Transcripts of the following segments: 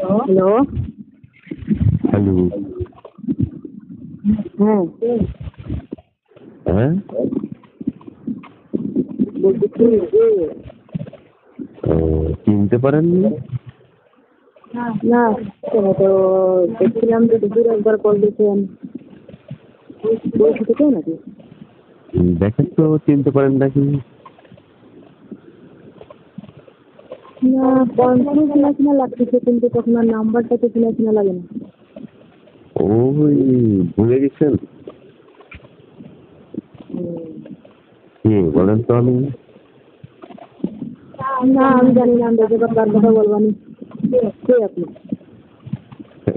Hello. Hello. হ্যাঁ, হ্যাঁ? বলছি কি যে ও, চিনতে পারেননি? না, কেন তো দেখছিলাম যে দুপুরে একবার কল দিয়েছেন, পরিচিত কেউ নাকি? দেখেন তো চিনতে পারেন নাকি? না, কন্টিনিউ চেনা চেনা লাগতেছে, কিন্তু তখন আর নাম্বারটা তো চেনা চেনা লাগে না। ওই, ভুলে গেছেন? কি বলেন তো? আমি না, আমি জানি না, আমি দেখে কার কথা বলবানি। কে আপনি?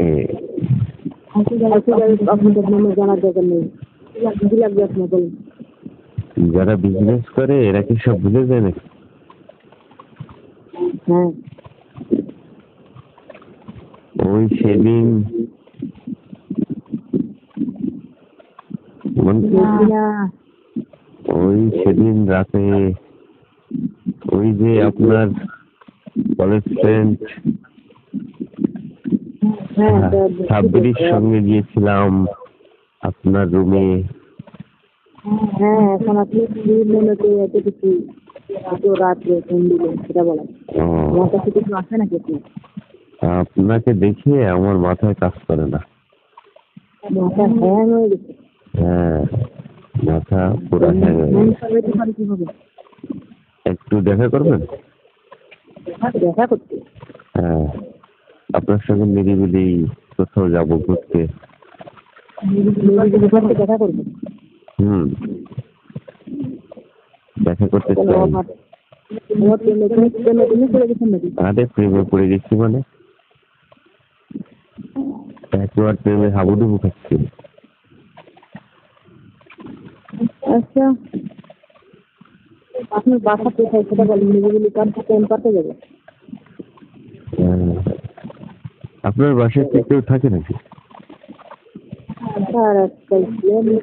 এ, আপনাদের নামে জানার দরকার নেই। কি লাগবে আপনার বলুন? যারা বিজনেস করে এরা কি সব ভুলে যায় নাকি? হ্যাঁ, ওই সেদিন না, ওই সেদিন রাতে ওই যে আপনার কলেজ ফ্রেন্ড হ্যাঁ, সাব্বিরের সঙ্গে গিয়েছিলাম আপনার রুমে। হ্যাঁ, এখন আপনি কি মনে করে এত কিছু এত রাত্রে ফোন দিলেন সেটা বলেন। আমার কাছে কিছু আছে নাকি আপনার? আপনাকে দেখে আমার মাথায় কাজ করে না। মাথা হ্যাং হয়ে গেছে। হ্যাঁ, মাথা পুরো হ্যাং হয়ে হ্যাং গেছে। হয়ে পারে কিভাবে? একটু দেখা করবেন? দেখা করতে? হ্যাঁ, আপনার সঙ্গে নিরিবিলি কোথাও যাবো ঘুরতে। দেখা করবো? হুম, দেখা করতে কোনো চাই। অভাব? তোমার প্রেমে চলে গেছেন নাকি? আরে প্রেমে পড়ে গেছি মানে? একবার প্রেমে হাবুডুবু খাচ্ছি। আচ্ছা, আপনার বাসা কোথায় সেটা বলেন, নিরিবিলি প্রেম করতে যাবে? হ্যাঁ, আপনার বাসায় কি কেউ থাকে নাকি? আর আজকাল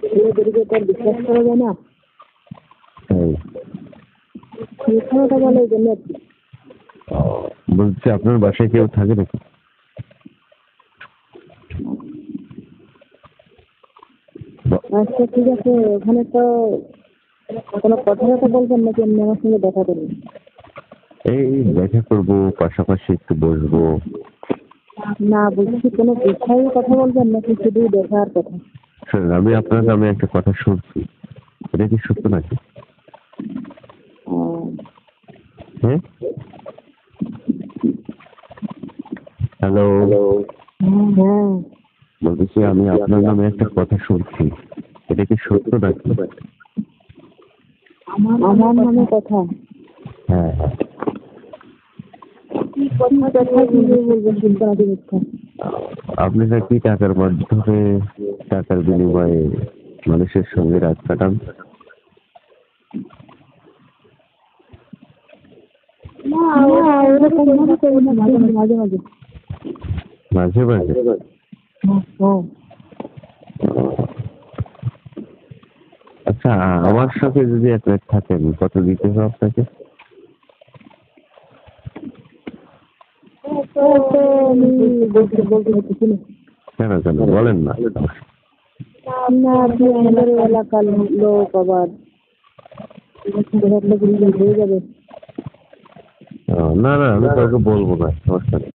ছেলেদেরকে তো আর বিশ্বাস করা যায় না। তাই? মিথ্যাটা বলে এই জন্য আর কি। বলছি আপনার বাসায় কেউ থাকে নাকি? আচ্ছা ঠিক আছে, ওখানে তো কোনো কথা বলবেন নাকি এমনি আমার সঙ্গে দেখা করবেন? এই দেখা করবো, পাশাপাশি একটু বসবো। না, বলছি কোনো বিষয়ে কথা বলবেন নাকি শুধু দেখার কথা? শোনেন, আমি আপনার নামে একটা কথা শুনছি, এটা কি সত্য নাকি? আহ, হ্যাঁ, হ্যালো। হ্যাঁ, বলতেছি আমি আপনার নামে একটা কথা শুনছি, এটা কি সত্য নাকি? আমার নামে কথা? হ্যাঁ হ্যাঁ। কথা কিভাবে বলবেন, শুনতে নাকি মিথ্যা? আপনি নাকি টাকার মাধ্যমে, টাকার বিনিময়ে মানুষের সঙ্গে রাত কাটান। না, ওরকম ভাবে করি না, মাঝে মাঝে মাঝে। মাঝে মাঝে? হ্যাঁ, আচ্ছা, আমার সাথে যদি এক রাত থাকেন কত দিতে হবে আপনাকে? তো আমি বলতে পারতেছি না। কেন কেন বলেন না? না, আপনি আমাদের এলাকার লোক, আবার হয়ে যাবে। না না, আমি কাউকে বলবো না, সমস্যা নেই।